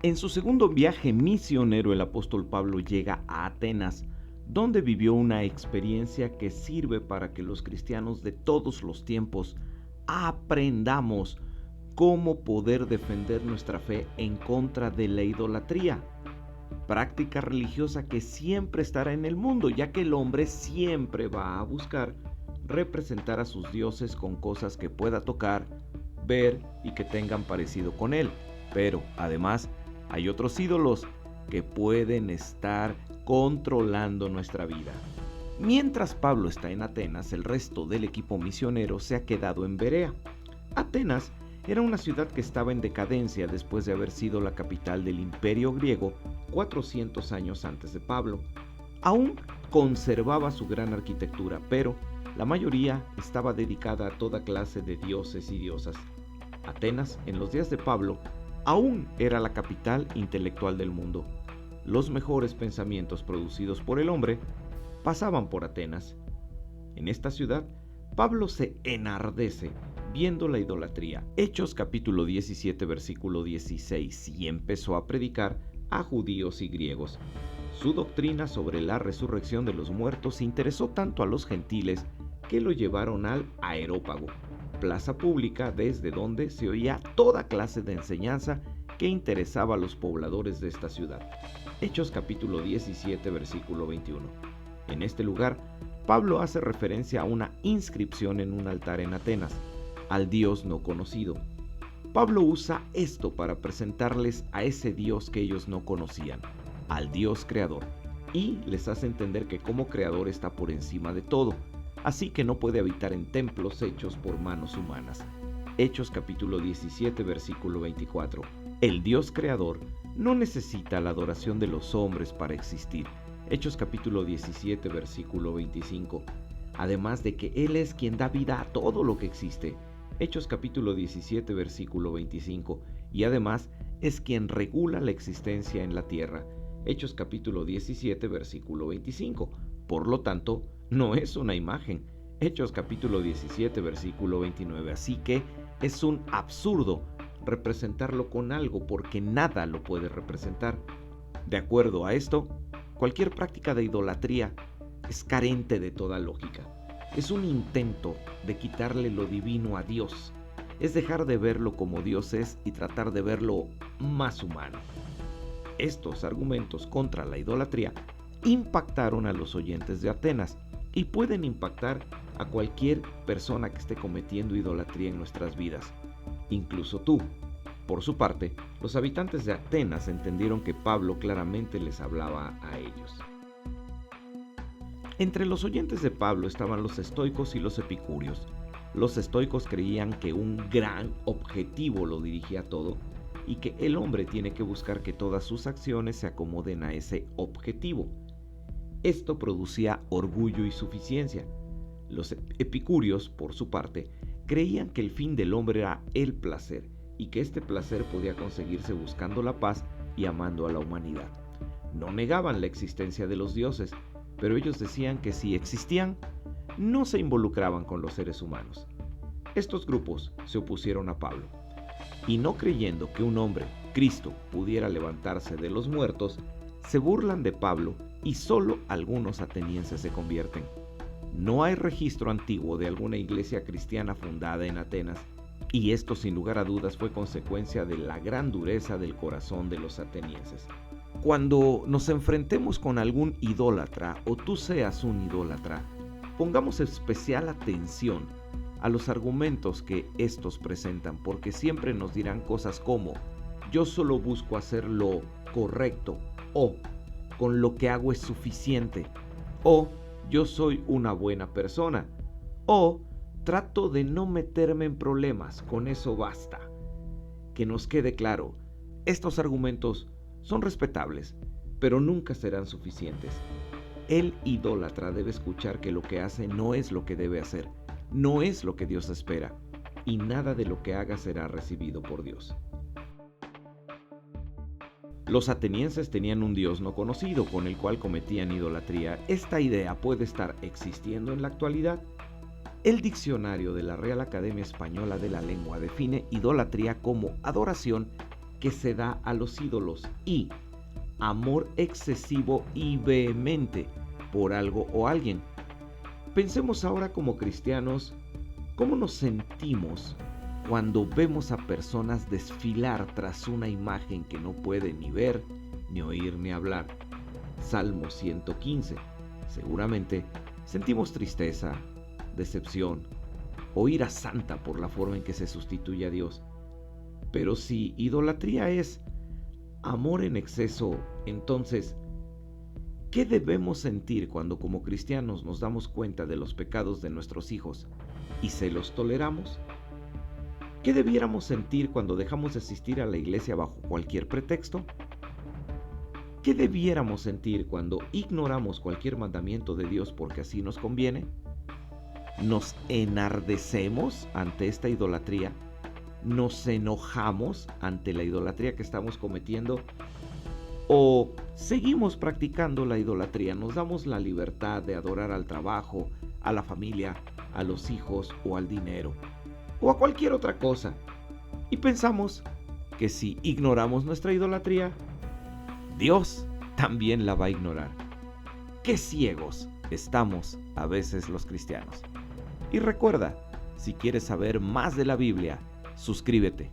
En su segundo viaje misionero, el apóstol Pablo llega a Atenas, donde vivió una experiencia que sirve para que los cristianos de todos los tiempos aprendamos cómo poder defender nuestra fe en contra de la idolatría, práctica religiosa que siempre estará en el mundo, ya que el hombre siempre va a buscar representar a sus dioses con cosas que pueda tocar, ver y que tengan parecido con él. Pero además hay otros ídolos que pueden estar controlando nuestra vida. Mientras Pablo está en Atenas, el resto del equipo misionero se ha quedado en Berea. Atenas era una ciudad que estaba en decadencia después de haber sido la capital del Imperio griego 400 años antes de Pablo. Aún conservaba su gran arquitectura, pero la mayoría estaba dedicada a toda clase de dioses y diosas. Atenas, en los días de Pablo, aún era la capital intelectual del mundo. Los mejores pensamientos producidos por el hombre pasaban por Atenas. En esta ciudad, Pablo se enardece viendo la idolatría. Hechos capítulo 17 versículo 16, y empezó a predicar a judíos y griegos. Su doctrina sobre la resurrección de los muertos interesó tanto a los gentiles que lo llevaron al Areópago, plaza pública desde donde se oía toda clase de enseñanza que interesaba a los pobladores de esta ciudad. Hechos capítulo 17 versículo 21. En este lugar, Pablo hace referencia a una inscripción en un altar en Atenas, al Dios no conocido. Pablo usa esto para presentarles a ese Dios que ellos no conocían, al Dios creador, y les hace entender que como creador está por encima de todo, así que no puede habitar en templos hechos por manos humanas. Hechos capítulo 17 versículo 24. El Dios creador no necesita la adoración de los hombres para existir. Hechos capítulo 17 versículo 25. Además de que Él es quien da vida a todo lo que existe. Hechos capítulo 17 versículo 25. Y además es quien regula la existencia en la tierra. Hechos capítulo 17 versículo 25. Por lo tanto, no es una imagen. Hechos capítulo 17 versículo 29. Así que es un absurdo representarlo con algo porque nada lo puede representar. De acuerdo a esto, cualquier práctica de idolatría es carente de toda lógica. Es un intento de quitarle lo divino a Dios. Es dejar de verlo como Dios es y tratar de verlo más humano. Estos argumentos contra la idolatría impactaron a los oyentes de Atenas y pueden impactar a cualquier persona que esté cometiendo idolatría en nuestras vidas, incluso tú. Por su parte, los habitantes de Atenas entendieron que Pablo claramente les hablaba a ellos. Entre los oyentes de Pablo estaban los estoicos y los epicúreos. Los estoicos creían que un gran objetivo lo dirigía todo y que el hombre tiene que buscar que todas sus acciones se acomoden a ese objetivo. Esto producía orgullo y suficiencia. Los epicúreos, por su parte, creían que el fin del hombre era el placer y que este placer podía conseguirse buscando la paz y amando a la humanidad. No negaban la existencia de los dioses, pero ellos decían que si existían, no se involucraban con los seres humanos. Estos grupos se opusieron a Pablo, y no creyendo que un hombre, Cristo, pudiera levantarse de los muertos, se burlan de Pablo y solo algunos atenienses se convierten. No hay registro antiguo de alguna iglesia cristiana fundada en Atenas, y esto sin lugar a dudas fue consecuencia de la gran dureza del corazón de los atenienses. Cuando nos enfrentemos con algún idólatra o tú seas un idólatra, pongamos especial atención a los argumentos que estos presentan, porque siempre nos dirán cosas como: yo solo busco hacer lo correcto, o con lo que hago es suficiente, o yo soy una buena persona, o trato de no meterme en problemas, con eso basta. Que nos quede claro, estos argumentos son respetables, pero nunca serán suficientes. El idólatra debe escuchar que lo que hace no es lo que debe hacer, no es lo que Dios espera, y nada de lo que haga será recibido por Dios. Los atenienses tenían un Dios no conocido con el cual cometían idolatría. ¿Esta idea puede estar existiendo en la actualidad? El diccionario de la Real Academia Española de la Lengua define idolatría como adoración que se da a los ídolos y amor excesivo y vehemente por algo o alguien. Pensemos ahora como cristianos, ¿cómo nos sentimos cuando vemos a personas desfilar tras una imagen que no pueden ni ver, ni oír, ni hablar? Salmo 115. Seguramente sentimos tristeza, decepción o ira santa por la forma en que se sustituye a Dios. Pero si idolatría es amor en exceso, entonces, ¿qué debemos sentir cuando como cristianos nos damos cuenta de los pecados de nuestros hijos y se los toleramos? ¿Qué debiéramos sentir cuando dejamos de asistir a la iglesia bajo cualquier pretexto? ¿Qué debiéramos sentir cuando ignoramos cualquier mandamiento de Dios porque así nos conviene? ¿Nos enardecemos ante esta idolatría? ¿Nos enojamos ante la idolatría que estamos cometiendo? ¿O seguimos practicando la idolatría? ¿Nos damos la libertad de adorar al trabajo, a la familia, a los hijos o al dinero? ¿O a cualquier otra cosa? Y pensamos que si ignoramos nuestra idolatría, Dios también la va a ignorar. ¡Qué ciegos estamos a veces los cristianos! Y recuerda, si quieres saber más de la Biblia, suscríbete.